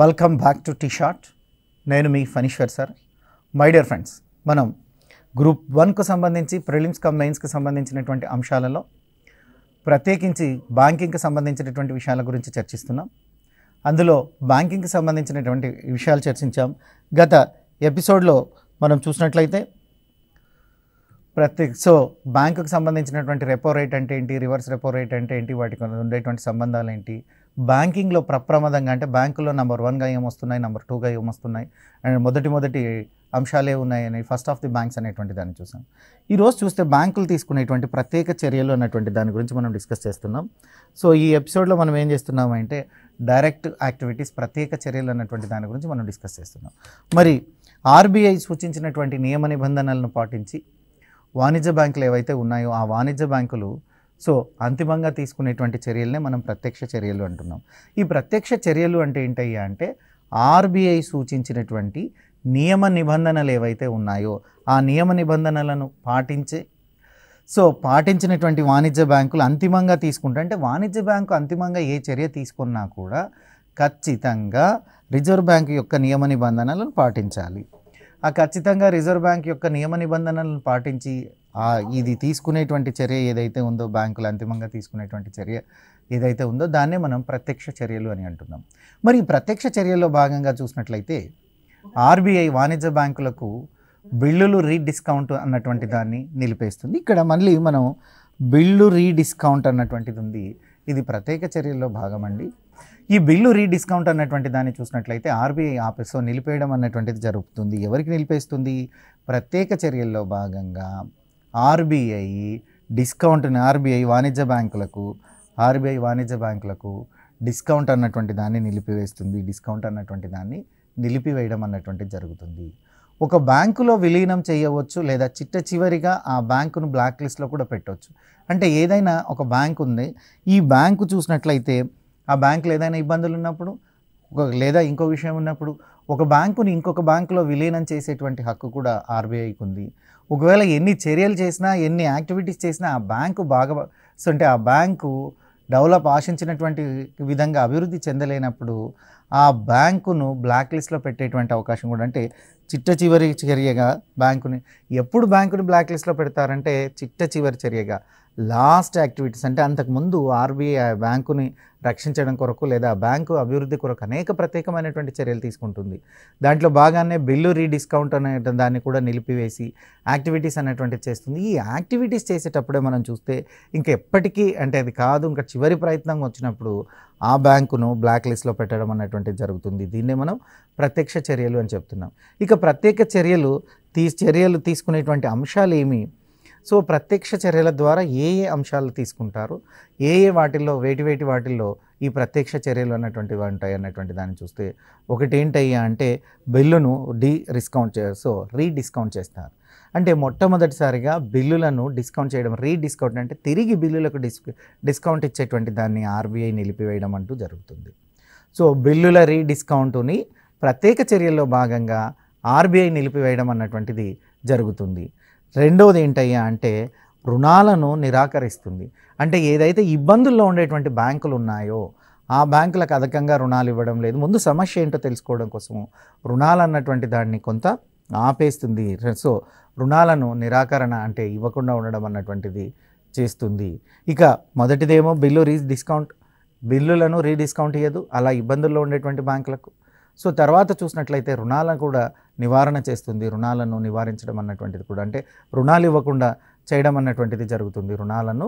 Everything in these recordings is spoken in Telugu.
Welcome back to T SAT. నేను మీ Phaniswar sir. My dear friends, మనం గ్రూప్ 1కు సంబంధించి ప్రిలిమ్స్ కమ్ మెయిన్స్కి సంబంధించినటువంటి అంశాలలో ప్రత్యేకించి బ్యాంకింగ్కి సంబంధించినటువంటి విషయాల గురించి చర్చిస్తున్నాం. అందులో బ్యాంకింగ్కి సంబంధించినటువంటి విషయాలు చర్చించాం. గత ఎపిసోడ్లో మనం చూసినట్లయితే బ్యాంకుకు సంబంధించినటువంటి రెపో రేట్ అంటే ఏంటి, రివర్స్ రెపో రేట్ అంటే ఏంటి, వాటికి ఉండేటువంటి సంబంధాలు ఏంటి, బ్యాంకింగ్లో ప్రప్రమాదంగా అంటే బ్యాంకులో నెంబర్ 1గా ఏమొస్తున్నాయి, నెంబర్ 2గా ఏమొస్తున్నాయి, అండ్ మొదటి అంశాలే ఉన్నాయని ఫస్ట్ ఆఫ్ ది బ్యాంక్స్ అనేటువంటి దాన్ని చూసాం. ఈరోజు చూస్తే బ్యాంకులు తీసుకునేటువంటి ప్రత్యేక చర్యలు అన్నటువంటి దాని గురించి మనం డిస్కస్ చేస్తున్నాం. సో ఈ ఎపిసోడ్లో మనం ఏం చేస్తున్నామంటే డైరెక్ట్ యాక్టివిటీస్, ప్రత్యేక చర్యలు అన్నటువంటి దాని గురించి మనం డిస్కస్ చేస్తున్నాం. మరి ఆర్బీఐ సూచించినటువంటి నియమ నిబంధనలను పాటించి వాణిజ్య బ్యాంకులు ఏవైతే ఉన్నాయో ఆ వాణిజ్య బ్యాంకులు అంతిమంగా తీసుకునేటువంటి చర్యలనే మనం ప్రత్యక్ష చర్యలు అంటున్నాం. ఈ ప్రత్యక్ష చర్యలు అంటే ఏంటయ్యా అంటే ఆర్బీఐ సూచించినటువంటి నియమ నిబంధనలు ఏవైతే ఉన్నాయో ఆ నియమ నిబంధనలను పాటించినటువంటి వాణిజ్య బ్యాంకులు అంతిమంగా తీసుకుంటే, అంటే వాణిజ్య బ్యాంకు అంతిమంగా ఏ చర్య తీసుకున్నా కూడా ఖచ్చితంగా రిజర్వ్ బ్యాంక్ యొక్క నియమ నిబంధనలను పాటించాలి. ఆ ఖచ్చితంగా రిజర్వ్ బ్యాంక్ యొక్క నియమ నిబంధనలను పాటించి ఇది తీసుకునేటువంటి చర్య ఏదైతే ఉందో, బ్యాంకులు అంతిమంగా తీసుకునేటువంటి చర్య ఏదైతే ఉందో దాన్నే మనం ప్రత్యక్ష చర్యలు అని అంటున్నాం. మరి ఈ ప్రత్యక్ష చర్యల్లో భాగంగా చూసినట్లయితే ఆర్బీఐ వాణిజ్య బ్యాంకులకు బిల్లులు రీడిస్కౌంట్ అన్నటువంటి దాన్ని నిలిపేస్తుంది. ఇక్కడ మళ్ళీ మనం బిల్లు రీడిస్కౌంట్ అన్నటువంటిది ఉంది. ఇది ప్రత్యేక చర్యల్లో భాగమండి. ఈ బిల్లు రీడిస్కౌంట్ అన్నటువంటి దాన్ని చూసినట్లయితే ఆర్బీఐ నిలిపేయడం అన్నటువంటిది జరుగుతుంది. ఎవరికి నిలిపేస్తుంది? ప్రత్యేక చర్యల్లో భాగంగా ఆర్బీఐ వాణిజ్య బ్యాంకులకు డిస్కౌంట్ అన్నటువంటి దాన్ని నిలిపివేస్తుంది. డిస్కౌంట్ అన్నటువంటి దాన్ని నిలిపివేయడం అన్నటువంటిది జరుగుతుంది. ఒక బ్యాంకులో విలీనం చేయవచ్చు, లేదా చిట్ట చివరిగా ఆ బ్యాంకును బ్లాక్ లిస్ట్లో కూడా పెట్టవచ్చు. అంటే ఏదైనా ఒక బ్యాంకు ఉంది, ఈ బ్యాంకు చూసినట్లయితే ఆ బ్యాంకులో ఏదైనా ఇబ్బందులు ఉన్నప్పుడు లేదా ఇంకో విషయం ఉన్నప్పుడు ఒక బ్యాంకుని ఇంకొక బ్యాంకులో విలీనం చేసేటువంటి హక్కు కూడా ఆర్బీఐకి ఉంది. ఒకవేళ ఎన్ని చర్యలు చేసినా, ఎన్ని యాక్టివిటీస్ చేసినా ఆ బ్యాంకు అంటే ఆ బ్యాంకు డెవలప్ ఆశించినటువంటి విధంగా అభివృద్ధి చెందలేనప్పుడు ఆ బ్యాంకును బ్లాక్ లిస్ట్లో పెట్టేటువంటి అవకాశం కూడా, అంటే చిట్ట చివరి చర్యగా ఎప్పుడు బ్యాంకుని బ్లాక్ లిస్ట్లో పెడతారంటే చిట్ట చివరి చర్యగా లాస్ట్ యాక్టివిటీస్, అంటే అంతకుముందు ఆర్బీఐ బ్యాంకుని రక్షించడం కొరకు లేదా బ్యాంకు అభివృద్ధి కొరకు అనేక ప్రత్యేకమైనటువంటి చర్యలు తీసుకుంటుంది. దాంట్లో భాగానే బిల్లు రీడిస్కౌంట్ అనే దాన్ని కూడా నిలిపివేసి యాక్టివిటీస్ అనేటువంటిది చేస్తుంది. ఈ యాక్టివిటీస్ చేసేటప్పుడే మనం చూస్తే ఇంకా ఎప్పటికీ, అంటే అది కాదు ఇంకా చివరి ప్రయత్నం వచ్చినప్పుడు ఆ బ్యాంకును బ్లాక్ లిస్ట్లో పెట్టడం అన్నటువంటిది జరుగుతుంది. దీన్నే మనం ప్రత్యక్ష చర్యలు అని చెప్తున్నాం. ఇక ప్రత్యేక చర్యలు తీసుకునేటువంటి అంశాలు ఏమి? ప్రత్యక్ష చర్యల ద్వారా ఏ అంశాలు తీసుకుంటారు, వాటిల్లో వేటి వాటిల్లో ఈ ప్రత్యక్ష చర్యలు అన్నటువంటివి ఉంటాయి అన్నటువంటి దాన్ని చూస్తే, ఒకటి ఏంటయ్యా అంటే బిల్లును రీడిస్కౌంట్ చేస్తారు. అంటే మొట్టమొదటిసారిగా బిల్లులను డిస్కౌంట్ చేయడం, రీడిస్కౌంట్ అంటే తిరిగి బిల్లులకు డిస్కౌంట్ ఇచ్చేటువంటి దాన్ని ఆర్బీఐ నిలిపివేయడం అంటూ జరుగుతుంది. బిల్లుల రీడిస్కౌంటుని ప్రత్యేక చర్యల్లో భాగంగా ఆర్బీఐ నిలిపివేయడం అన్నటువంటిది జరుగుతుంది. రెండవది ఏంటయ్యా అంటే రుణాలను నిరాకరిస్తుంది. అంటే ఏదైతే ఇబ్బందుల్లో ఉండేటువంటి బ్యాంకులు ఉన్నాయో ఆ బ్యాంకులకు అధికంగా రుణాలు ఇవ్వడం లేదు, ముందు సమస్య ఏంటో తెలుసుకోవడం కోసం రుణాలు అన్నటువంటి దాన్ని కొంత ఆపేస్తుంది. రుణాలను నిరాకరణ అంటే ఇవ్వకుండా ఉండడం అన్నటువంటిది చేస్తుంది. ఇక మొదటిదేమో బిల్లులను రీడిస్కౌంట్ ఇవ్వదు అలా ఇబ్బందుల్లో ఉండేటువంటి బ్యాంకులకు. తర్వాత చూసినట్లయితే రుణాలను కూడా నివారణ చేస్తుంది. రుణాలను నివారించడం అన్నటువంటిది కూడా, అంటే రుణాలు ఇవ్వకుండా చేయడం అన్నటువంటిది జరుగుతుంది. రుణాలను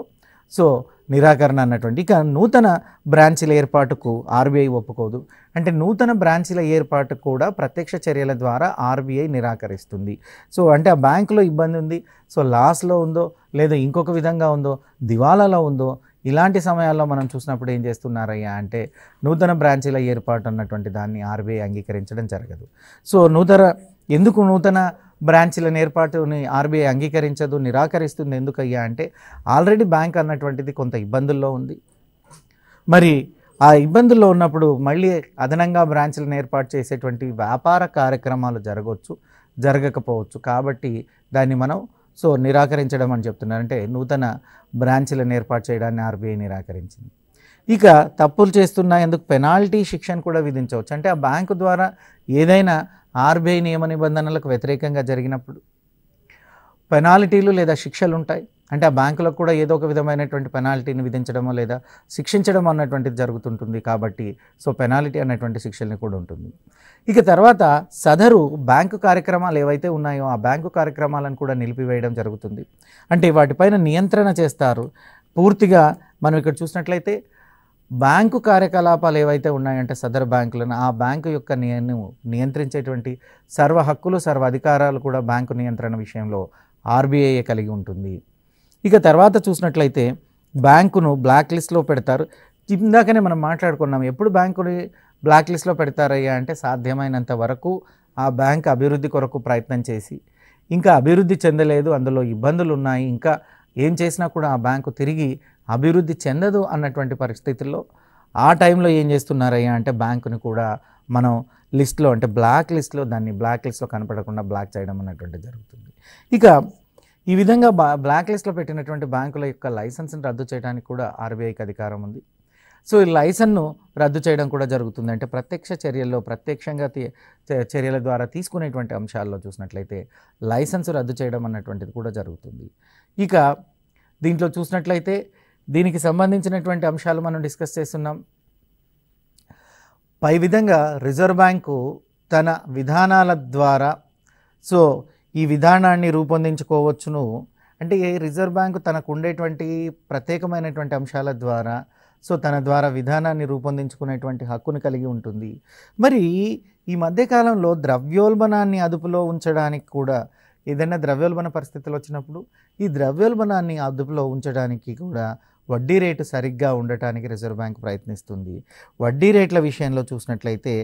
నిరాకరణ అన్నటువంటి. ఇక నూతన బ్రాంచీల ఏర్పాటుకు ఆర్బీఐ ఒప్పుకోదు. అంటే నూతన బ్రాంచీల ఏర్పాటు కూడా ప్రత్యక్ష చర్యల ద్వారా ఆర్బీఐ నిరాకరిస్తుంది. అంటే ఆ బ్యాంకులో ఇబ్బంది ఉంది, లాస్లో ఉందో లేదా ఇంకొక విధంగా ఉందో, దివాలాలో ఉందో, ఇలాంటి సమయాల్లో మనం చూసినప్పుడు ఏం చేస్తున్నారయ్యా అంటే నూతన బ్రాంచీల ఏర్పాటు అన్నటువంటి దాన్ని ఆర్బీఐ అంగీకరించడం జరగదు. ఎందుకు నూతన బ్రాంచీల ఏర్పాటుని ఆర్బీఐ అంగీకరించదు, నిరాకరిస్తుంది ఎందుకయ్యా అంటే ఆల్రెడీ బ్యాంక్ అన్నటువంటిది కొంత ఇబ్బందుల్లో ఉంది. మరి ఆ ఇబ్బందుల్లో ఉన్నప్పుడు మళ్ళీ అదనంగా బ్రాంచీలను ఏర్పాటు చేసేటువంటి వ్యాపార కార్యక్రమాలు జరగకపోవచ్చు. కాబట్టి దాన్ని మనం నిరాకరించడం అని చెప్తున్నారు. అంటే నూతన బ్రాంచీలను ఏర్పాటు చేయడాన్ని ఆర్బీఐ నిరాకరించింది. ఇక తప్పులు చేస్తున్నందుకు పెనాల్టీ శిక్షను కూడా విధించవచ్చు. అంటే ఆ బ్యాంకు ద్వారా ఏదైనా ఆర్బీఐ నియమ నిబంధనలకు వ్యతిరేకంగా జరిగినప్పుడు పెనాల్టీలు లేదా శిక్షలు ఉంటాయి. అంటే ఆ బ్యాంకులకు కూడా ఏదో ఒక విధమైనటువంటి పెనాల్టీని విధించడమో లేదా శిక్షించడం అన్నటువంటిది జరుగుతుంటుంది. కాబట్టి పెనాల్టీ అన్నటువంటి శిక్షల్ని కూడా ఉంటుంది. ఇక తర్వాత సదరు బ్యాంకు కార్యక్రమాలు ఏవైతే ఉన్నాయో ఆ బ్యాంకు కార్యక్రమాలను కూడా నిలిపివేయడం జరుగుతుంది. అంటే వాటిపైన నియంత్రణ చేస్తారు. పూర్తిగా మనం ఇక్కడ చూసినట్లయితే బ్యాంకు కార్యకలాపాలు ఏవైతే ఉన్నాయంటే సదరు బ్యాంకులను ఆ బ్యాంకు యొక్క నియంత్రించేటువంటి సర్వ హక్కులు సర్వ అధికారాలు కూడా బ్యాంకు నియంత్రణ విషయంలో ఆర్బీఐ కలిగి ఉంటుంది. ఇక తర్వాత చూసినట్లయితే బ్యాంకును బ్లాక్ లిస్ట్లో పెడతారు. ఇందాకనే మనం మాట్లాడుకున్నాం, ఎప్పుడు బ్యాంకుని బ్లాక్ లిస్ట్లో పెడతారయ్యా అంటే సాధ్యమైనంత వరకు ఆ బ్యాంక్ అభివృద్ధి కొరకు ప్రయత్నం చేసి ఇంకా అభివృద్ధి చెందలేదు, అందులో ఇబ్బందులు ఉన్నాయి, ఇంకా ఏం చేసినా కూడా ఆ బ్యాంకు తిరిగి అభివృద్ధి చెందదు అన్నటువంటి పరిస్థితుల్లో ఆ టైంలో ఏం చేస్తున్నారయ్యా అంటే బ్యాంకుని కూడా మనం లిస్ట్లో అంటే బ్లాక్ లిస్ట్లో దాన్ని బ్లాక్ లిస్ట్లో కనపడకుండా బ్లాక్ చేయడం అన్నటువంటి జరుగుతుంది. ఇక ఈ విధంగా బ్లాక్ లిస్ట్లో పెట్టినటువంటి బ్యాంకుల యొక్క లైసెన్స్ని రద్దు చేయడానికి కూడా ఆర్బీఐకి అధికారం ఉంది. ఈ లైసెన్స్ను రద్దు చేయడం కూడా జరుగుతుంది. అంటే ప్రత్యక్ష చర్యల్లో ప్రత్యక్షంగా చర్యల ద్వారా తీసుకునేటువంటి అంశాల్లో చూసినట్లయితే లైసెన్స్ రద్దు చేయడం అన్నటువంటిది కూడా జరుగుతుంది. ఇక దీంట్లో చూసినట్లయితే దీనికి సంబంధించినటువంటి అంశాలు మనం డిస్కస్ చేస్తున్నాం. పై విధంగా రిజర్వ్ బ్యాంకు తన విధానాల ద్వారా ఈ విధానాన్ని రూపొందించుకోవచ్చును. అంటే రిజర్వ్ బ్యాంకు తనకు ఉండేటువంటి ప్రత్యేకమైనటువంటి అంశాల ద్వారా తన ద్వారా విధానాన్ని రూపొందించుకునేటువంటి హక్కును కలిగి ఉంటుంది. మరి ఈ మధ్యకాలంలో ద్రవ్యోల్బణాన్ని అదుపులో ఉంచడానికి కూడా ఏదైనా ద్రవ్యోల్బణ పరిస్థితులు వచ్చినప్పుడు ఈ ద్రవ్యోల్బణాన్ని అదుపులో ఉంచడానికి కూడా వడ్డీ రేటు సరిగ్గా ఉండటానికి రిజర్వ్ బ్యాంక్ ప్రయత్నిస్తుంది. వడ్డీ రేట్ల విషయంలో చూసినట్లయితే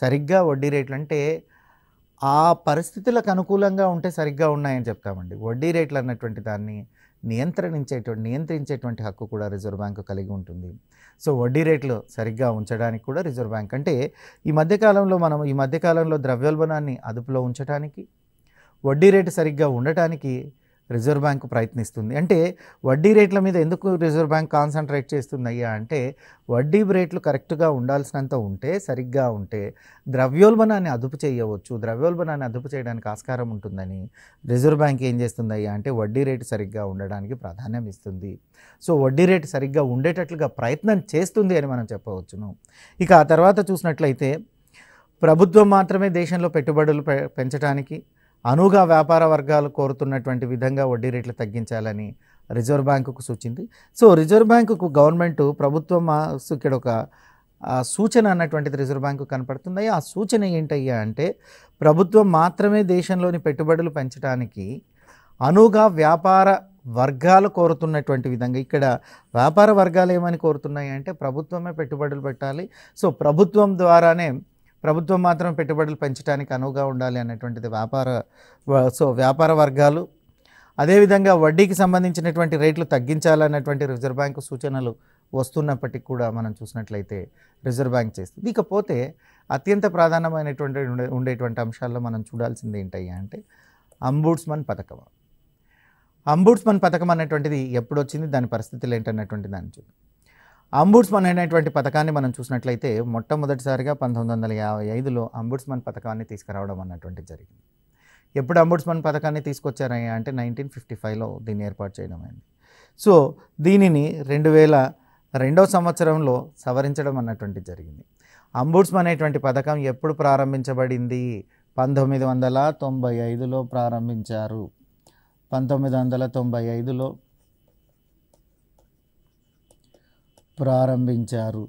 సరిగ్గా వడ్డీ రేట్లు అంటే ఆ పరిస్థితులకు అనుకూలంగా ఉంటే సరిగ్గా ఉన్నాయని చెప్తామండి. వడ్డీ రేట్లు అన్నటువంటి దాన్ని నియంత్రించేటువంటి హక్కు కూడా రిజర్వ్ బ్యాంకు కలిగి ఉంటుంది. వడ్డీ రేట్లు సరిగ్గా ఉంచడానికి కూడా రిజర్వ్ బ్యాంక్ అంటే ఈ మధ్యకాలంలో ద్రవ్యోల్బణాన్ని అదుపులో ఉంచడానికి వడ్డీ రేటు సరిగ్గా ఉండటానికి రిజర్వ్ బ్యాంకు ప్రయత్నిస్తుంది. అంటే వడ్డీ రేట్ల మీద ఎందుకు రిజర్వ్ బ్యాంక్ కాన్సన్ట్రేట్ చేస్తుంది అయ్యా అంటే వడ్డీ రేట్లు కరెక్ట్గా ఉండాల్సినంత ఉంటే సరిగ్గా ఉంటే ద్రవ్యోల్బణాన్ని అదుపు చేయవచ్చు, ద్రవ్యోల్బణాన్ని అదుపు చేయడానికి ఆస్కారం ఉంటుందని రిజర్వ్ బ్యాంక్ ఏం చేస్తుంది అయ్యా అంటే వడ్డీ రేటు సరిగ్గా ఉండడానికి ప్రాధాన్యం ఇస్తుంది. వడ్డీ రేటు సరిగ్గా ఉండేటట్లుగా ప్రయత్నం చేస్తుంది అని మనం చెప్పవచ్చును. ఇక ఆ తర్వాత చూసినట్లయితే ప్రభుత్వం మాత్రమే దేశంలో పెట్టుబడులు పెంచడానికి అనువుగా వ్యాపార వర్గాలు కోరుతున్నటువంటి విధంగా వడ్డీ రేట్లు తగ్గించాలని రిజర్వ్ బ్యాంకుకు సూచింది. రిజర్వ్ బ్యాంకుకు గవర్నమెంట్ ప్రభుత్వం ఇక్కడ ఒక సూచన అన్నటువంటిది రిజర్వ్ బ్యాంకు కనపడుతుంది. ఆ సూచన ఏంటయ్యా అంటే ప్రభుత్వం మాత్రమే దేశంలోని పెట్టుబడులు పెంచడానికి అనువుగా వ్యాపార వర్గాలు కోరుతున్నటువంటి విధంగా ఇక్కడ వ్యాపార వర్గాలు ఏమని కోరుతున్నాయి అంటే ప్రభుత్వమే పెట్టుబడులు పెట్టాలి, ప్రభుత్వం మాత్రం పెట్టుబడులు పెంచడానికి అనువుగా ఉండాలి అన్నటువంటిది వ్యాపార వర్గాలు. అదేవిధంగా వడ్డీకి సంబంధించినటువంటి రేట్లు తగ్గించాలన్నటువంటి రిజర్వ్ బ్యాంకు సూచనలు వస్తున్నప్పటికీ కూడా మనం చూసినట్లయితే రిజర్వ్ బ్యాంక్ చేస్తుంది. ఇకపోతే అత్యంత ప్రాధాన్యమైనటువంటి ఉండేటువంటి అంశాల్లో మనం చూడాల్సింది ఏంటయ్యా అంటే అంబుడ్స్మన్ పథకం. అంబుడ్స్మన్ పథకం అనేటువంటిది ఎప్పుడు వచ్చింది, దాని పరిస్థితులు ఏంటన్నటువంటి దాన్ని చూద్దాం. అంబుడ్స్మన్ అనేటువంటి పథకాన్ని మనం చూసినట్లయితే మొట్టమొదటిసారిగా 1955లో అంబుడ్స్మన్ పథకాన్ని తీసుకురావడం అన్నటువంటి జరిగింది. ఎప్పుడు అంబుడ్స్మన్ పథకాన్ని తీసుకొచ్చారయ్యా అంటే 1955లో దీన్ని ఏర్పాటు చేయడం అయింది. దీనిని 2002వ సంవత్సరంలో సవరించడం అన్నటువంటి జరిగింది. అంబుడ్స్మన్ అనేటువంటి పథకం ఎప్పుడు ప్రారంభించబడింది? 1995లో ప్రారంభించారు. 1995లో ప్రారంభించారు.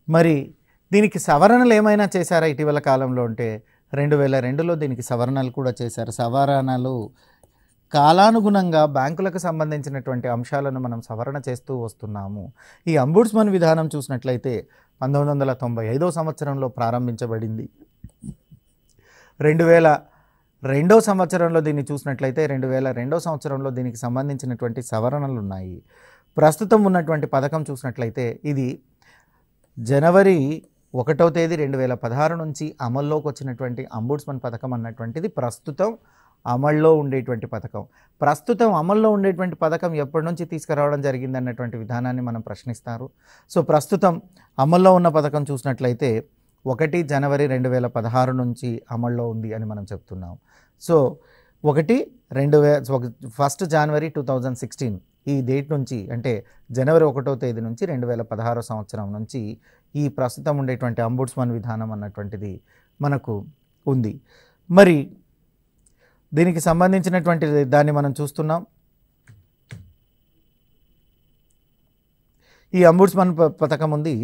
మరి దీనికి సవరణలు ఏమైనా చేశారా ఇటీవల కాలంలో అంటే 2002లో దీనికి సవరణలు కూడా చేశారు. సవరణలు కాలానుగుణంగా బ్యాంకులకు సంబంధించినటువంటి అంశాలను మనం సవరణ చేస్తూ వస్తున్నాము. ఈ అంబుడ్స్మన్ విధానం చూసినట్లయితే 1995వ సంవత్సరంలో ప్రారంభించబడింది. 2002వ సంవత్సరంలో దీన్ని చూసినట్లయితే 2002వ సంవత్సరంలో దీనికి సంబంధించినటువంటి సవరణలు ఉన్నాయి. ప్రస్తుతం ఉన్నటువంటి పథకం చూసినట్లయితే ఇది జనవరి 1వ తేదీ 2016 నుంచి అమల్లోకి వచ్చినటువంటి అంబుడ్స్మన్ పథకం అన్నటువంటిది ప్రస్తుతం అమల్లో ఉండేటువంటి పథకం. ప్రస్తుతం అమల్లో ఉండేటువంటి పథకం ఎప్పటి నుంచి తీసుకురావడం జరిగింది అన్నటువంటి విధానాన్ని మనం ప్రశ్నిస్తారు. సో ప్రస్తుతం అమల్లో ఉన్న పథకం చూసినట్లయితే 1 జనవరి 2016 నుంచి అమల్లో ఉంది అని మనం చెప్తున్నాం. సో 1 జనవరి 2016 ఈ డేట్ నుంచి, అంటే జనవరి 1వ తేదీ నుంచి 2016 సంవత్సరం నుంచి ఈ ప్రస్తుతం ఉండేటువంటి అంబుడ్స్మన్ విధానం అన్నటువంటిది మనకు ఉంది. మరి దీనికి సంబంధించినటువంటి దాన్ని మనం చూస్తున్నాం. ఈ అంబుడ్స్మన్ పథకం ఉంది.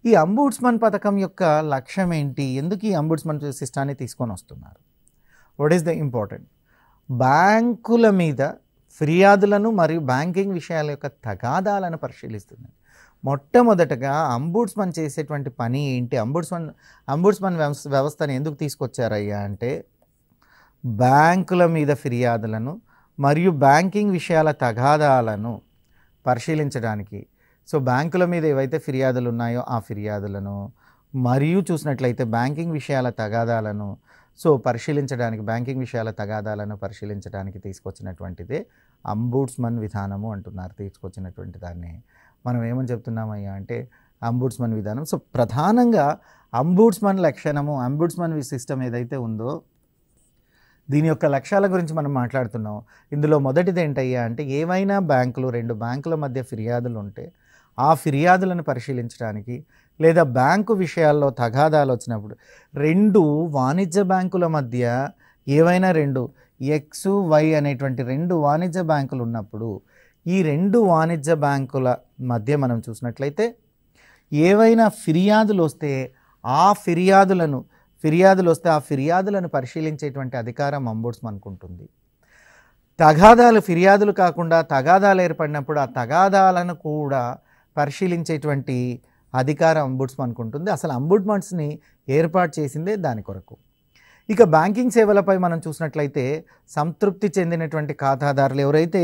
ఈ అంబుడ్స్మన్ పథకం యొక్క లక్ష్యం ఏంటి? ఎందుకు ఈ అంబుడ్స్మన్ సిస్టాన్ని తీసుకొని వస్తున్నారు? What is the important? బ్యాంకుల మీద ఫిర్యాదులను మరియు బ్యాంకింగ్ విషయాల యొక్క తగాదాలను పరిశీలిస్తుంది. మొట్టమొదటగా అంబుడ్స్మన్ చేసేటువంటి పని ఏంటి? అంబుడ్స్మన్ వ్యవస్థను ఎందుకు తీసుకొచ్చారయ్యా అంటే బ్యాంకుల మీద ఫిర్యాదులను మరియు బ్యాంకింగ్ విషయాల తగాదాలను పరిశీలించడానికి. సో బ్యాంకుల మీద ఏవైతే ఫిర్యాదులు ఉన్నాయో ఆ ఫిర్యాదులను మరియు చూసినట్లయితే బ్యాంకింగ్ విషయాల తగాదాలను పరిశీలించడానికి తీసుకొచ్చినటువంటిదే అంబుడ్స్మన్ విధానము అంటున్నారు. తీసుకొచ్చినటువంటి దాన్ని మనం ఏమని చెప్తున్నామయ్యా అంటే అంబుడ్స్మన్ విధానం. సో ప్రధానంగా అంబుడ్స్మన్ లక్షణము, అంబుడ్స్మన్ సిస్టమ్ ఏదైతే ఉందో దీని యొక్క లక్ష్యాల గురించి మనం మాట్లాడుతున్నాం. ఇందులో మొదటిది ఏంటయ్యా అంటే ఏవైనా బ్యాంకులు, 2 బ్యాంకుల మధ్య ఫిర్యాదులు ఉంటే ఆ ఫిర్యాదులను పరిశీలించడానికి, లేదా బ్యాంకు విషయాల్లో తగాదాలు వచ్చినప్పుడు 2 వాణిజ్య బ్యాంకుల మధ్య ఏవైనా 2 X, Y అనేటువంటి 2 వాణిజ్య బ్యాంకులు ఉన్నప్పుడు ఈ 2 వాణిజ్య బ్యాంకుల మధ్య మనం చూసినట్లయితే ఏవైనా ఫిర్యాదులు వస్తే ఆ ఫిర్యాదులను పరిశీలించేటువంటి అధికారం అంబుడ్స్మన్కు ఉంటుంది. ఫిర్యాదులు కాకుండా తగాదాలు ఏర్పడినప్పుడు ఆ తగాదాలను కూడా పరిశీలించేటువంటి అధికారం అంబుడ్స్మన్కు ఉంటుంది. అసలు అంబుడ్స్మన్స్ని ఏర్పాటు చేసిందే దాని కొరకు. ఇక బ్యాంకింగ్ సేవలపై మనం చూసినట్లయితే సంతృప్తి చెందినటువంటి ఖాతాదారులు ఎవరైతే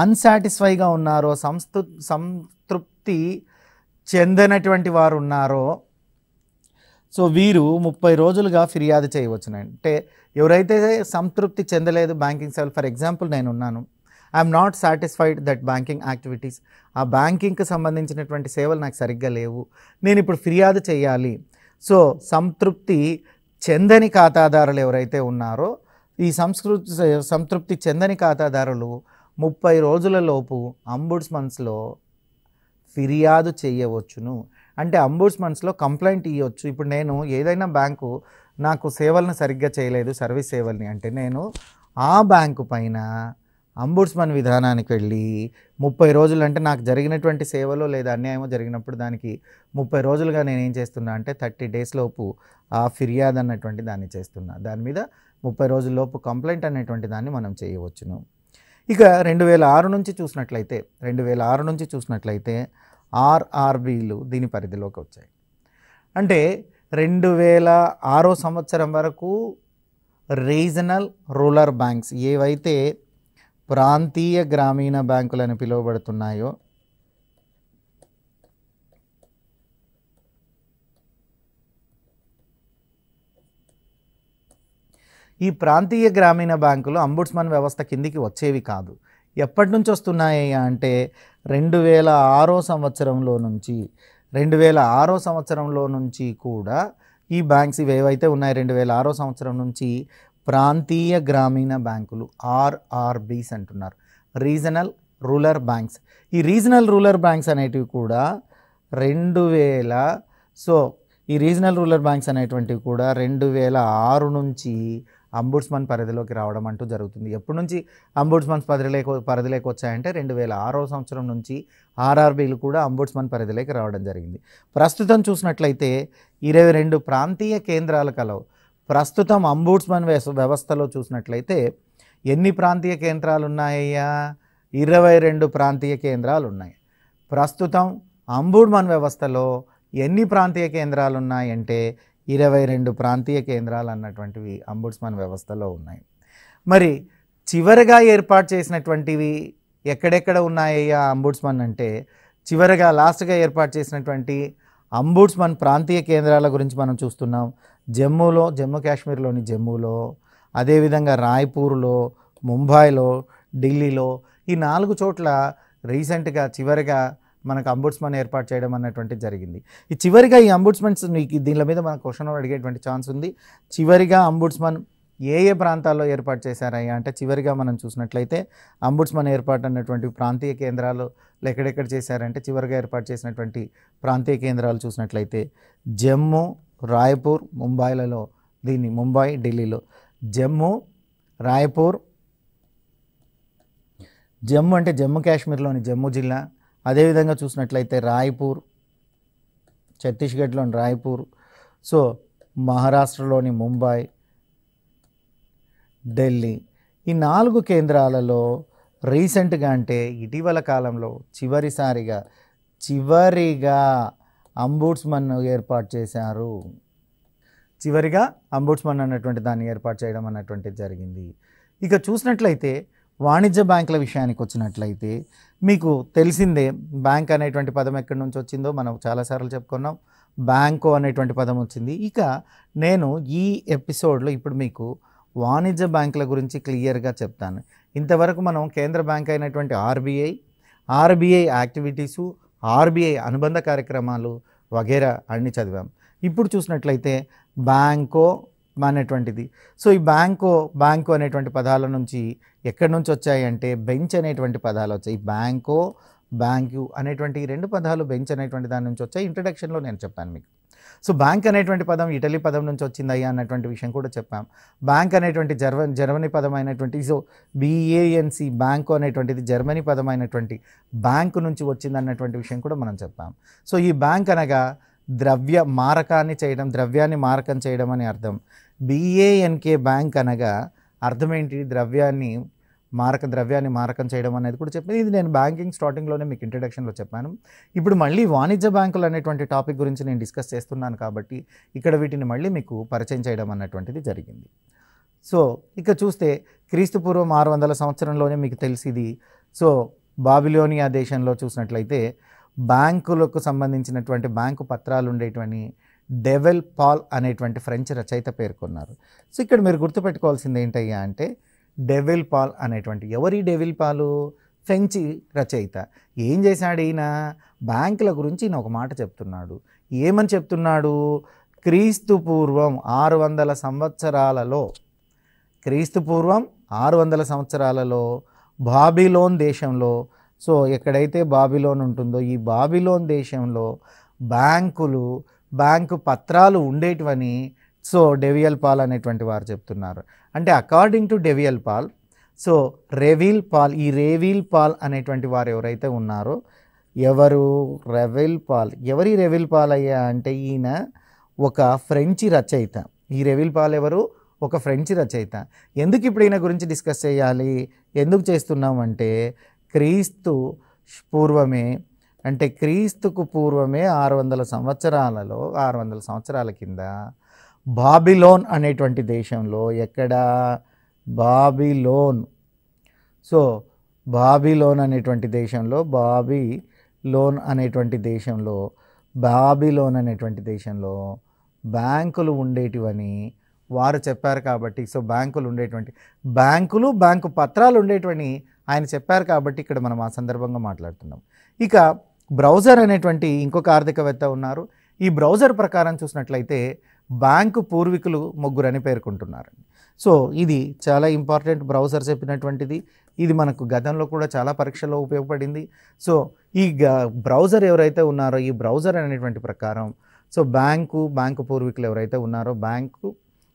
అన్సాటిస్ఫైగా ఉన్నారో, సంతృప్తి చెందనటువంటి వారు ఉన్నారో, సో వీరు 30 రోజులుగా ఫిర్యాదు చేయవచ్చును. అంటే ఎవరైతే సంతృప్తి చెందలేదు బ్యాంకింగ్ సేవలు, ఫర్ ఎగ్జాంపుల్ నేను ఉన్నాను, I'm not satisfied that banking activities, ఆ బ్యాంకింగ్కి సంబంధించినటువంటి సేవలు నాకు సరిగ్గా లేవు, నేను ఇప్పుడు ఫిర్యాదు చేయాలి. సో సంతృప్తి చెందని ఖాతాదారులు ఎవరైతే ఉన్నారో ఈ సంతృప్తి చెందని ఖాతాదారులు 30 రోజులలోపు అంబుడ్స్మన్స్లో ఫిర్యాదు చేయవచ్చును. అంటే అంబుడ్స్మన్స్లో కంప్లైంట్ ఇవ్వచ్చు. ఇప్పుడు నేను ఏదైనా బ్యాంకు నాకు సేవలను సరిగ్గా చేయలేదు, సర్వీస్ సేవల్ని, అంటే నేను ఆ బ్యాంకు పైన అంబుడ్స్మన్ విధానానికి వెళ్ళి 30 రోజులు, అంటే నాకు జరిగినటువంటి సేవలో లేదా అన్యాయమో జరిగినప్పుడు దానికి 30 రోజులుగా నేను ఏం చేస్తున్నా అంటే 30 days లోపు ఆ ఫిర్యాదు అన్నటువంటి దాన్ని చేస్తున్నా. దాని మీద 30 రోజుల్లోపు కంప్లైంట్ అనేటువంటి దాన్ని మనం చేయవచ్చును. ఇక 2006 నుంచి చూసినట్లయితే ఆర్ఆర్బీలు దీని పరిధిలోకి వచ్చాయి. అంటే 2006 సంవత్సరం వరకు రీజనల్ రూరల్ బ్యాంక్స్ ఏవైతే ప్రాంతీయ గ్రామీణ బ్యాంకులను పిలువబడుతున్నాయో ఈ ప్రాంతీయ గ్రామీణ బ్యాంకులు అంబుడ్స్మన్ వ్యవస్థ కిందికి వచ్చేవి కాదు. ఎప్పటి నుంచి వస్తున్నాయి అంటే 2006 సంవత్సరంలో నుంచి కూడా ఈ బ్యాంక్స్ ఇవేవైతే ఉన్నాయి 2006 సంవత్సరం నుంచి ప్రాంతీయ గ్రామీణ బ్యాంకులు ఆర్ఆర్బీస్ అంటున్నారు, రీజనల్ రూరల్ బ్యాంక్స్. ఈ రీజనల్ రూరల్ బ్యాంక్స్ అనేటివి కూడా 2006 నుంచి అంబుడ్స్మన్ పరిధిలోకి రావడం అంటూ జరుగుతుంది. ఎప్పటి నుంచి అంబుడ్స్మన్ పరిధిలోకి వచ్చాయంటే 2006 సంవత్సరం నుంచి ఆర్ఆర్బీలు కూడా అంబుడ్స్మన్ పరిధిలోకి రావడం జరిగింది. ప్రస్తుతం చూసినట్లయితే 22 ప్రాంతీయ కేంద్రాలు కలవు. ప్రస్తుతం అంబుడ్స్మన్ వ్యవస్థలో చూసినట్లయితే ఎన్ని ప్రాంతీయ కేంద్రాలు ఉన్నాయ్యా? 22 ప్రాంతీయ కేంద్రాలు ఉన్నాయి. ప్రస్తుతం అంబుడ్స్మన్ వ్యవస్థలో ఎన్ని ప్రాంతీయ కేంద్రాలు ఉన్నాయంటే 22 ప్రాంతీయ కేంద్రాలు అన్నటువంటివి అంబుడ్స్మన్ వ్యవస్థలో ఉన్నాయి. మరి చివరగా ఏర్పాటు చేసినటువంటివి ఎక్కడెక్కడ ఉన్నాయ్యా అంబుడ్స్మన్ అంటే, చివరగా లాస్ట్గా ఏర్పాటు చేసినటువంటి అంబుడ్స్మన్ ప్రాంతీయ కేంద్రాల గురించి మనం చూస్తున్నాం. జమ్మూ కాశ్మీర్లోని జమ్మూలో, అదేవిధంగా రాయ్పూర్లో, ముంబైలో, ఢిల్లీలో ఈ 4 చోట్ల రీసెంట్గా చివరిగా మనకు అంబుడ్స్మన్ ఏర్పాటు చేయడం అన్నటువంటిది జరిగింది. ఈ చివరిగా ఈ అంబుడ్స్మన్స్ దీనిల మీద మన క్వశ్చన్ అడిగేటువంటి ఛాన్స్ ఉంది. చివరిగా అంబుడ్స్మన్ ఏ ప్రాంతాల్లో ఏర్పాటు చేశారయ్యా అంటే చివరిగా మనం చూసినట్లయితే అంబుడ్స్మన్ ఏర్పాటు అన్నటువంటి ప్రాంతీయ కేంద్రాలు ఎక్కడెక్కడ చేశారంటే చివరిగా ఏర్పాటు చేసినటువంటి ప్రాంతీయ కేంద్రాలు చూసినట్లయితే జమ్మూ, రాయ్పూర్, ముంబైలలో దీన్ని ముంబై, ఢిల్లీలో జమ్మూ, రాయ్పూర్, జమ్మూ అంటే జమ్మూ కాశ్మీర్లోని జమ్మూ జిల్లా, అదేవిధంగా చూసినట్లయితే రాయ్పూర్, ఛత్తీస్గఢ్లోని రాయ్పూర్, సో మహారాష్ట్రలోని ముంబై, ఢిల్లీ ఈ 4 కేంద్రాలలో రీసెంట్గా అంటే ఇటీవల కాలంలో చివరిగా అంబుడ్స్మన్ ఏర్పాటు చేశారు. చివరిగా అంబుడ్స్మన్ అన్నటువంటి దాన్ని ఏర్పాటు చేయడం అన్నటువంటిది జరిగింది. ఇక చూసినట్లయితే వాణిజ్య బ్యాంకుల విషయానికి వచ్చినట్లయితే మీకు తెలిసిందే బ్యాంక్ అనేటువంటి పదం ఎక్కడి నుంచి వచ్చిందో మనం చాలాసార్లు చెప్పుకున్నాం. బ్యాంకో అనేటువంటి పదం వచ్చింది. ఇక నేను ఈ ఎపిసోడ్లో ఇప్పుడు మీకు వాణిజ్య బ్యాంకుల గురించి క్లియర్గా చెప్తాను. ఇంతవరకు మనం కేంద్ర బ్యాంక్ అయినటువంటి ఆర్బీఐ యాక్టివిటీసు, ఆర్బీఐ అనుబంధ కార్యక్రమాలు వగేరా అన్ని చదివాం. ఇప్పుడు చూసినట్లయితే బ్యాంకో అనేటువంటిది. సో ఈ బ్యాంకు అనేటువంటి పదాల నుంచి ఎక్కడి నుంచి వచ్చాయి అంటే బెంచ్ అనేటువంటి పదాలు వచ్చాయి. బ్యాంకు అనేటువంటి ఈ 2 పదాలు బెంచ్ అనేటువంటి దాని నుంచి వచ్చాయి. ఇంట్రడక్షన్లో నేను చెప్పాను మీకు. సో బ్యాంక్ అనేటువంటి పదం ఇటలీ పదం నుంచి వచ్చిందయ్యా అన్నటువంటి విషయం కూడా చెప్పాం. బ్యాంక్ అనేటువంటి జర్మనీ పదం అయినటువంటి సో బిఏఎన్సి బ్యాంకు అనేటువంటిది జర్మనీ పదం అయినటువంటి బ్యాంకు నుంచి వచ్చింది అన్నటువంటి విషయం కూడా మనం చెప్పాం. సో ఈ బ్యాంక్ అనగా ద్రవ్యాన్ని మారకం చేయడం అని అర్థం. బిఏఎన్కే బ్యాంక్ అనగా అర్థం ఏంటి? ద్రవ్యాన్ని మారకం చేయడం అనేది కూడా చెప్పింది. ఇది నేను బ్యాంకింగ్ స్టార్టింగ్లోనే మీకు ఇంట్రడక్షన్లో చెప్పాను. ఇప్పుడు మళ్ళీ వాణిజ్య బ్యాంకులు అనేటువంటి టాపిక్ గురించి నేను డిస్కస్ చేస్తున్నాను కాబట్టి ఇక్కడ వీటిని మళ్ళీ మీకు పరిచయం చేయడం అన్నటువంటిది జరిగింది. సో ఇక చూస్తే క్రీస్తుపూర్వం 600 సంవత్సరంలోనే మీకు తెలిసింది. సో బాబిలోనియా దేశంలో చూసినట్లయితే బ్యాంకులకు సంబంధించినటువంటి బ్యాంకు పత్రాలు ఉండేటువంటి డెవెల్ పాల్ అనేటువంటి ఫ్రెంచ్ రచయిత పేర్కొన్నారు. సో ఇక్కడ మీరు గుర్తుపెట్టుకోవాల్సింది ఏంటయ్యా అంటే డెవిల్ పాల్ అనేటువంటి ఎవరి డెవిల్ పాలు? ఫ్రెంచి రచయిత. ఏం చేశాడు ఈయన? బ్యాంకుల గురించి ఈయన ఒక మాట చెప్తున్నాడు. ఏమని చెప్తున్నాడు? క్రీస్తుపూర్వం 600 సంవత్సరాలలో బాబిలోన్ దేశంలో, సో ఎక్కడైతే బాబిలోన్ ఉంటుందో ఈ బాబిలోన్ దేశంలో బ్యాంకు పత్రాలు ఉండేటివని సో డెవియల్ పాల్ అనేటువంటి వారు చెప్తున్నారు. అంటే అకార్డింగ్ టు డెవియల్ పాల్, సో రెవిల్ పాల్ అనేటువంటి వారు ఎవరైతే ఉన్నారో రెవిల్ పాల్ అయ్యా అంటే ఈయన ఒక ఫ్రెంచి రచయిత. ఈ రెవిల్ పాల్ ఎవరు? ఒక ఫ్రెంచి రచయిత. ఎందుకు ఇప్పుడు ఈయన గురించి డిస్కస్ చేయాలి? ఎందుకు చేస్తున్నామంటే క్రీస్తుకు పూర్వమే 600 సంవత్సరాల కింద బాబిలోన్ అనేటువంటి దేశంలో బాబిలోన్ అనేటువంటి దేశంలో బ్యాంకులు ఉండేటివని వారు చెప్పారు కాబట్టి, సో బ్యాంకు పత్రాలు ఉండేటివని ఆయన చెప్పారు కాబట్టి ఇక్కడ మనం ఆ సందర్భంగా మాట్లాడుతున్నాం. ఇక బ్రౌజర్ అనేటువంటి ఇంకొక ఆర్థికవేత్త ఉన్నారు. ఈ బ్రౌజర్ ప్రకారం చూసినట్లయితే బ్యాంకు పూర్వీకులు 3 అని పేర్కొంటున్నారు. సో ఇది చాలా ఇంపార్టెంట్ బ్రౌజర్ చెప్పినటువంటిది. ఇది మనకు గతంలో కూడా చాలా పరీక్షల్లో ఉపయోగపడింది. సో ఈ బ్రౌజర్ ఎవరైతే ఉన్నారో ఈ బ్రౌజర్ అనేటువంటి ప్రకారం సో బ్యాంకు పూర్వీకులు ఎవరైతే ఉన్నారో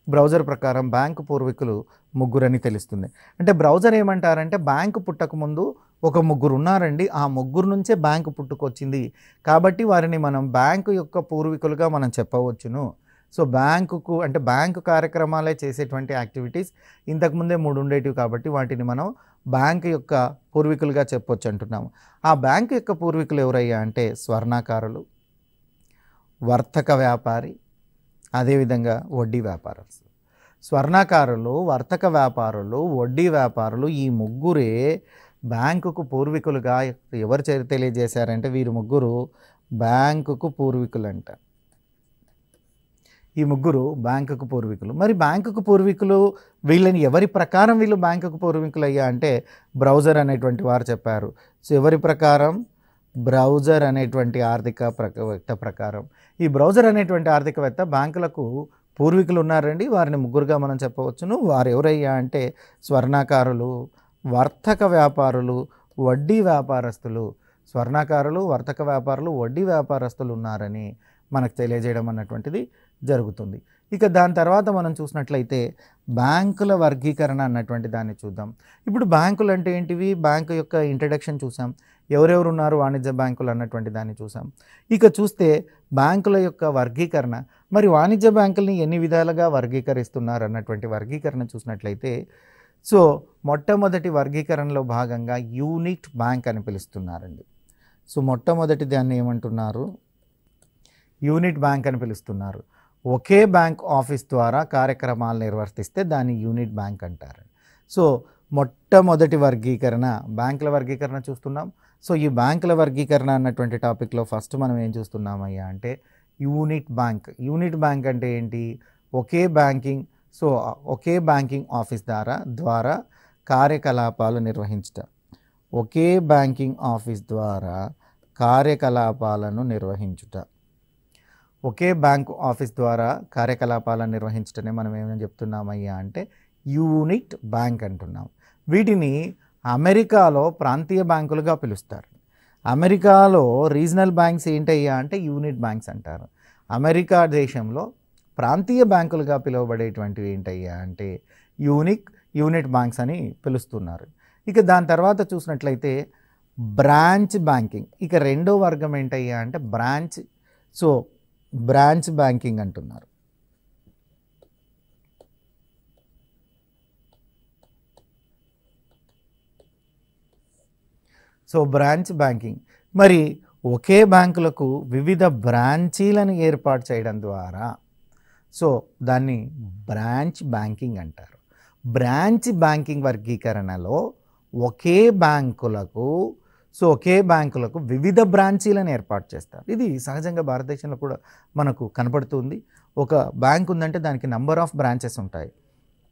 బ్రౌజర్ ప్రకారం బ్యాంకు పూర్వీకులు 3 అని తెలుస్తుంది. అంటే బ్రౌజర్ ఏమంటారంటే బ్యాంకు పుట్టకముందు ఒక 3 ఉన్నారండి, ఆ 3 నుంచే బ్యాంకు పుట్టుకొచ్చింది కాబట్టి వారిని మనం బ్యాంకు యొక్క పూర్వీకులుగా మనం చెప్పవచ్చును. సో బ్యాంకు కార్యక్రమాలే చేసేటువంటి యాక్టివిటీస్ ఇంతకుముందే 3 ఉండేటివి కాబట్టి వాటిని మనం బ్యాంకు యొక్క పూర్వీకులుగా చెప్పొచ్చు అంటున్నాము. ఆ బ్యాంకు యొక్క పూర్వీకులు ఎవరయ్యా అంటే స్వర్ణకారులు, వర్తక వ్యాపారి, అదేవిధంగా వడ్డీ వ్యాపారస్తులు. స్వర్ణకారులు, వర్తక వ్యాపారులు, వడ్డీ వ్యాపారులు ఈ 3 బ్యాంకుకు పూర్వీకులుగా ఎవరు తెలియజేశారంటే వీరు 3 బ్యాంకుకు పూర్వీకులు అంట. ఈ ముగ్గురు బ్యాంకుకు పూర్వీకులు. మరి బ్యాంకుకు పూర్వీకులు వీళ్ళని ఎవరి ప్రకారం వీళ్ళు బ్యాంకుకు పూర్వీకులు అయ్యా అంటే బ్రౌజర్ అనేటువంటి వారు చెప్పారు. సో ఎవరి ప్రకారం? బ్రౌజర్ అనేటువంటి ఆర్థికవేత్త ప్రకారం. ఈ బ్రౌజర్ అనేటువంటి ఆర్థికవేత్త బ్యాంకులకు పూర్వీకులు ఉన్నారండి. వారిని ముగ్గురుగా మనం చెప్పవచ్చును. వారు ఎవరయ్యా అంటే స్వర్ణకారులు, వర్తక వ్యాపారులు, వడ్డీ వ్యాపారస్తులు. స్వర్ణకారులు, వర్తక వ్యాపారులు, వడ్డీ వ్యాపారస్తులు ఉన్నారని మనకు తెలియజేయడం అన్నటువంటిది జరుగుతుంది. ఇక దాని తర్వాత మనం చూసినట్లయితే బ్యాంకుల వర్గీకరణ అన్నటువంటి దాన్ని చూద్దాం. ఇప్పుడు బ్యాంకులు అంటే ఏంటివి? బ్యాంకు యొక్క ఇంట్రడక్షన్ చూసాం. ఎవరెవరు ఉన్నారు వాణిజ్య బ్యాంకులు అన్నటువంటి దాన్ని చూసాం. ఇక చూస్తే బ్యాంకుల యొక్క వర్గీకరణ, మరి వాణిజ్య బ్యాంకుల్ని ఎన్ని విధాలుగా వర్గీకరిస్తున్నారు అన్నటువంటి వర్గీకరణ చూసినట్లయితే, సో మొట్టమొదటి వర్గీకరణలో భాగంగా యూనిట్ బ్యాంక్ అని పిలుస్తున్నారండి. సో మొట్టమొదటి దాన్ని ఏమంటున్నారు? యూనిట్ బ్యాంక్ అని పిలుస్తున్నారు. ఒకే బ్యాంక్ ఆఫీస్ ద్వారా కార్యక్రమాలు నిర్వర్తిస్తే దాన్ని యూనిట్ బ్యాంక్ అంటారు. సో మొట్టమొదటి వర్గీకరణ బ్యాంకుల వర్గీకరణ చూస్తున్నాం. సో ఈ బ్యాంకుల వర్గీకరణ అన్నటువంటి టాపిక్లో ఫస్ట్ మనం ఏం చూస్తున్నామయ్యా అంటే యూనిట్ బ్యాంక్. యూనిట్ బ్యాంక్ అంటే ఏంటి? ఒకే బ్యాంకింగ్ ఆఫీస్ ద్వారా కార్యకలాపాలు నిర్వహించటం. ఒకే బ్యాంకింగ్ ఆఫీస్ ద్వారా కార్యకలాపాలను నిర్వహించుట. ఒకే బ్యాంకు ఆఫీస్ ద్వారా కార్యకలాపాలను నిర్వహించటనే మనం ఏమైనా చెప్తున్నామయ్యా అంటే యూనిట్ బ్యాంక్ అంటున్నాం. వీటిని అమెరికాలో ప్రాంతీయ బ్యాంకులుగా పిలుస్తారు. అమెరికాలో రీజనల్ బ్యాంక్స్ ఏంటయ్యా అంటే యూనిట్ బ్యాంక్స్ అంటారు. అమెరికా దేశంలో ప్రాంతీయ బ్యాంకులుగా పిలువబడేటువంటివి ఏంటయ్యా అంటే యూనిట్ బ్యాంక్స్ అని పిలుస్తున్నారు. ఇక దాని తర్వాత చూసినట్లయితే బ్రాంచ్ బ్యాంకింగ్. ఇక రెండో వర్గం ఏంటయ్యా అంటే బ్రాంచ్ బ్యాంకింగ్ అంటున్నారు. సో బ్రాంచ్ బ్యాంకింగ్ మరి ఒకే బ్యాంకులకు వివిధ బ్రాంచీలను ఏర్పాటు చేయడం ద్వారా సో దాన్ని బ్రాంచ్ బ్యాంకింగ్ అంటారు. బ్రాంచ్ బ్యాంకింగ్ వర్గీకరణలో ఒకే బ్యాంకులకు వివిధ బ్రాంచీలను ఏర్పాటు చేస్తారు. ఇది సహజంగా భారతదేశంలో కూడా మనకు కనపడుతుంది. ఒక బ్యాంక్ ఉందంటే దానికి నంబర్ ఆఫ్ బ్రాంచెస్ ఉంటాయి.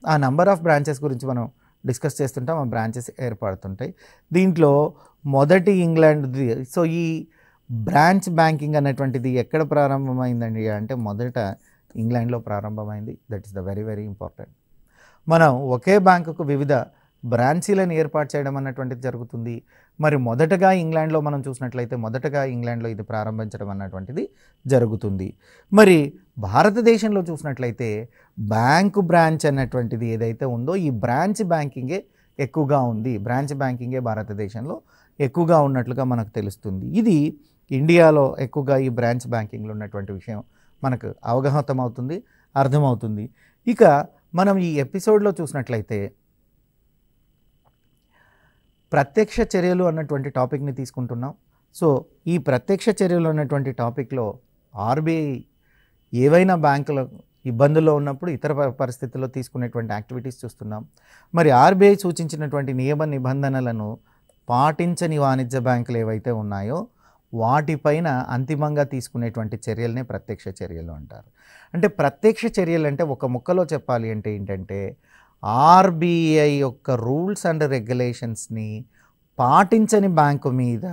ఆ నంబర్ ఆఫ్ బ్రాంచెస్ గురించి మనం డిస్కస్ చేస్తుంటాం. ఆ బ్రాంచెస్ ఏర్పడుతుంటాయి. దీంట్లో మొదటి ఇంగ్లాండ్ది. సో ఈ బ్రాంచ్ బ్యాంకింగ్ అనేటువంటిది ఎక్కడ ప్రారంభమైందండి అంటే మొదట ఇంగ్లాండ్లో ప్రారంభమైంది. That is the very very important. మనం ఒకే బ్యాంకుకు వివిధ బ్రాంచీలను ఏర్పాటు చేయడం అన్నటువంటిది జరుగుతుంది. మరి మొదటగా ఇంగ్లాండ్లో మనం చూసినట్లయితే ఇంగ్లాండ్లో ఇది ప్రారంభించడం అన్నటువంటిది జరుగుతుంది. మరి భారతదేశంలో చూసినట్లయితే బ్యాంకు బ్రాంచ్ అన్నటువంటిది ఏదైతే ఉందో ఈ బ్రాంచ్ బ్యాంకింగే ఎక్కువగా ఉంది. బ్రాంచ్ బ్యాంకింగే భారతదేశంలో ఎక్కువగా ఉన్నట్లుగా మనకు తెలుస్తుంది. ఇది ఇండియాలో ఎక్కువగా ఈ బ్రాంచ్ బ్యాంకింగ్లో ఉన్నటువంటి విషయం మనకు అవగతమవుతుంది, అర్థమవుతుంది. ఇక మనం ఈ ఎపిసోడ్లో చూసినట్లయితే ప్రత్యక్ష చర్యలు అన్నటువంటి టాపిక్ని తీసుకుంటున్నాం. సో ఈ ప్రత్యక్ష చర్యలు అన్నటువంటి టాపిక్లో ఆర్బీఐ ఏవైనా బ్యాంకుల ఇబ్బందుల్లో ఉన్నప్పుడు ఇతర పరిస్థితుల్లో తీసుకునేటువంటి యాక్టివిటీస్ చూస్తున్నాం. మరి ఆర్బీఐ సూచించినటువంటి నియమ నిబంధనలను పాటించని వాణిజ్య బ్యాంకులు ఏవైతే ఉన్నాయో వాటిపైన అంతిమంగా తీసుకునేటువంటి చర్యలనే ప్రత్యక్ష చర్యలు అంటారు. అంటే ప్రత్యక్ష చర్యలు అంటే ఒక ముక్కలో చెప్పాలి అంటే ఏంటంటే ఆర్బీఐ యొక్క రూల్స్ అండ్ రెగ్యులేషన్స్ని పాటించని బ్యాంకు మీద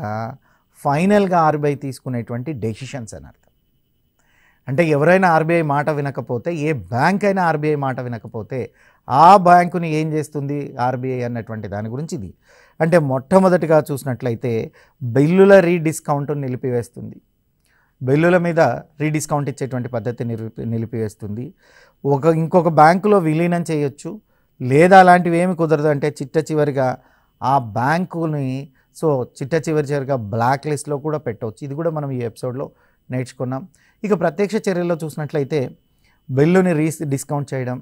ఫైనల్గా ఆర్బీఐ తీసుకునేటువంటి డెసిషన్స్ అని అర్థం. అంటే ఎవరైనా ఆర్బీఐ మాట వినకపోతే, ఏ బ్యాంక్ అయినా ఆర్బీఐ మాట వినకపోతే ఆ బ్యాంకుని ఏం చేస్తుంది ఆర్బీఐ అన్నటువంటి దాని గురించి ఇది. అంటే మొట్టమొదటిగా చూసినట్లయితే బిల్లుల రీడిస్కౌంట్ నిలిపివేస్తుంది. బిల్లుల మీద రీడిస్కౌంట్ ఇచ్చేటువంటి పద్ధతి నిలిపివేస్తుంది. ఇంకొక బ్యాంకులో విలీనం చేయొచ్చు, లేదా అలాంటివి ఏమి కుదరదు అంటే చిట్ట చివరిగా ఆ బ్యాంకుని చివరిగా బ్లాక్ లిస్ట్లో కూడా పెట్టవచ్చు. ఇది కూడా మనం ఈ ఎపిసోడ్లో నేర్చుకున్నాం. ఇక ప్రత్యక్ష చర్యల్లో చూసినట్లయితే బిల్లుని డిస్కౌంట్ చేయడం,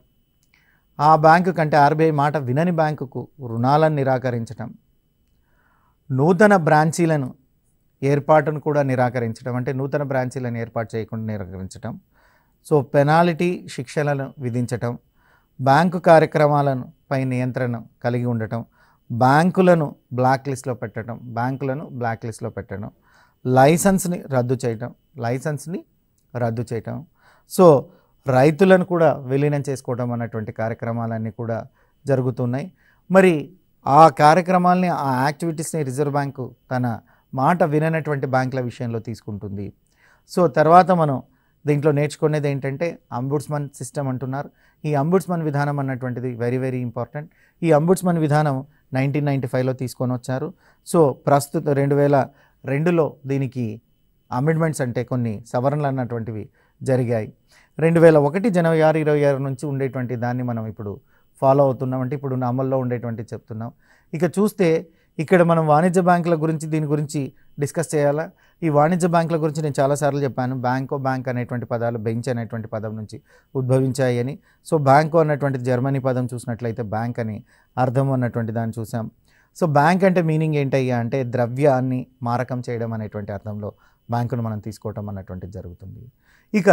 ఆ బ్యాంకు కంటే ఆర్బీఐ మాట వినని బ్యాంకుకు రుణాలను నిరాకరించడం, నూతన బ్రాంచీలను ఏర్పాటును కూడా నిరాకరించడం, అంటే నూతన బ్రాంచీలను ఏర్పాటు చేయకుండా నిరాకరించడం, సో పెనాల్టీ శిక్షలను విధించటం, బ్యాంకు కార్యక్రమాలను పై నియంత్రణ కలిగి ఉండటం, బ్యాంకులను బ్లాక్ లిస్ట్లో పెట్టడం, లైసెన్స్ని రద్దు చేయటం, సో రైతులను కూడా విలీనం చేసుకోవడం అన్నటువంటి కార్యక్రమాలన్నీ కూడా జరుగుతున్నాయి. మరి ఆ కార్యక్రమాల్ని, ఆ యాక్టివిటీస్ని రిజర్వ్ బ్యాంకు తన మాట విననటువంటి బ్యాంకుల విషయంలో తీసుకుంటుంది. సో తర్వాత మనం దీంట్లో నేర్చుకునేది ఏంటంటే అంబుడ్స్మన్ సిస్టమ్ అంటున్నారు. ఈ అంబుడ్స్మన్ విధానం అన్నటువంటిది వెరీ వెరీ ఇంపార్టెంట్. ఈ అంబుడ్స్మన్ విధానం 1995లో తీసుకొని వచ్చారు. సో ప్రస్తుత 2002లో దీనికి అమెండ్మెంట్స్ అంటే కొన్ని సవరణలు అన్నటువంటివి జరిగాయి. 2001 జనవరి 6, 2026 నుంచి ఉండేటువంటి దాన్ని మనం ఇప్పుడు ఫాలో అవుతున్నాం, అంటే ఇప్పుడు అమల్లో ఉండేటువంటి చెప్తున్నాం. ఇక చూస్తే ఇక్కడ మనం వాణిజ్య బ్యాంకుల గురించి దీని గురించి డిస్కస్ చేయాలా. ఈ వాణిజ్య బ్యాంకుల గురించి నేను చాలాసార్లు చెప్పాను. బ్యాంక్ అనేటువంటి పదాలు బెంచ్ అనేటువంటి పదం నుంచి ఉద్భవించాయి అని. సో బ్యాంకో అన్నటువంటి జర్మనీ పదం చూసినట్లయితే బ్యాంక్ అని అర్థం అన్నటువంటి దాన్ని చూసాం. సో బ్యాంక్ అంటే మీనింగ్ ఏంటయ్యా అంటే ద్రవ్యాన్ని మారకం చేయడం అనేటువంటి అర్థంలో బ్యాంకును మనం తీసుకోవటం అన్నటువంటిది జరుగుతుంది. ఇక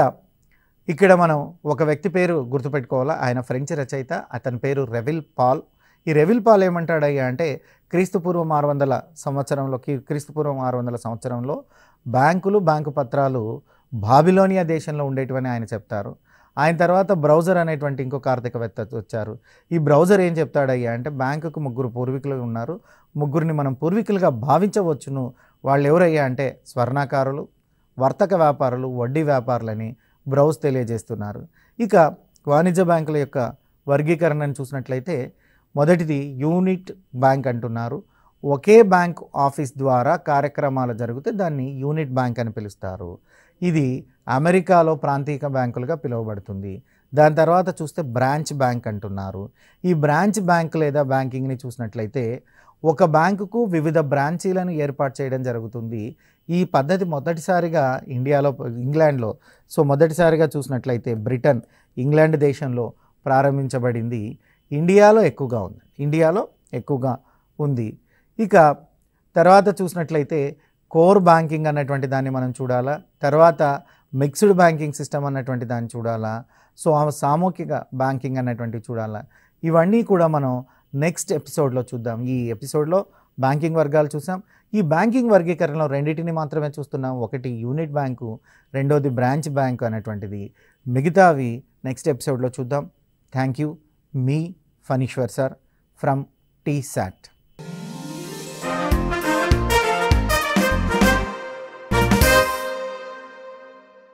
ఇక్కడ మనం ఒక వ్యక్తి పేరు గుర్తుపెట్టుకోవాలా. ఆయన ఫ్రెంచ్ రచయిత, అతని పేరు రెవిల్ పాల్. ఈ రెవిల్ పాల్ ఏమంటాడయ్యా అంటే క్రీస్తుపూర్వం 600 సంవత్సరంలో బ్యాంకులు, బ్యాంకు పత్రాలు బాబిలోనియా దేశంలో ఉండేటివని ఆయన చెప్తారు. ఆయన తర్వాత బ్రౌజర్ అనేటువంటి ఇంకొక ఆర్థికవేత్త వచ్చారు. ఈ బ్రౌజర్ ఏం చెప్తాడయ్యా అంటే బ్యాంకుకు 3 పూర్వీకులు ఉన్నారు, 3ని మనం పూర్వీకులుగా భావించవచ్చును. వాళ్ళు ఎవరయ్యా అంటే స్వర్ణకారులు, వర్తక వ్యాపారులు, వడ్డీ వ్యాపారులని బ్రౌజ్ తెలియజేస్తున్నారు. ఇక వాణిజ్య బ్యాంకుల యొక్క వర్గీకరణను చూసినట్లయితే మొదటిది యూనిట్ బ్యాంక్ అంటున్నారు. ఒకే బ్యాంక్ ఆఫీస్ ద్వారా కార్యక్రమాలు జరిగితే దాన్ని యూనిట్ బ్యాంక్ అని పిలుస్తారు. ఇది అమెరికాలో ప్రాంతీయ బ్యాంకులుగా పిలువబడుతుంది. దాని తర్వాత చూస్తే బ్రాంచ్ బ్యాంక్ అంటున్నారు. ఈ బ్రాంచ్ బ్యాంక్ లేదా బ్యాంకింగ్ని చూసినట్లయితే ఒక బ్యాంకుకు వివిధ బ్రాంచీలను ఏర్పాటు చేయడం జరుగుతుంది. ఈ పద్ధతి మొదటిసారిగా ఇంగ్లాండ్లో మొదటిసారిగా చూసినట్లయితే బ్రిటన్, ఇంగ్లాండ్ దేశంలో ప్రారంభించబడింది. ఇండియాలో ఎక్కువగా ఉంది. ఇక తర్వాత చూసినట్లయితే కోర్ బ్యాంకింగ్ అన్నటువంటి దాన్ని మనం చూడాలా. తర్వాత మిక్స్డ్ బ్యాంకింగ్ సిస్టమ్ అన్నటువంటి దాన్ని చూడాలా. సామూహిక బ్యాంకింగ్ అన్నటువంటివి చూడాలా. ఇవన్నీ కూడా మనం నెక్స్ట్ ఎపిసోడ్లో చూద్దాం. ఈ ఎపిసోడ్లో బ్యాంకింగ్ వర్గాలు చూసాం. ఈ బ్యాంకింగ్ వర్గీకరణలో రెండింటిని మాత్రమే చూస్తున్నాం. ఒకటి యూనిట్ బ్యాంకు, రెండోది బ్రాంచ్ బ్యాంకు అనేటువంటిది. మిగతావి నెక్స్ట్ ఎపిసోడ్లో చూద్దాం. Thank you. మీ ఫణీశ్వర్ సార్ ఫ్రమ్ TSAT.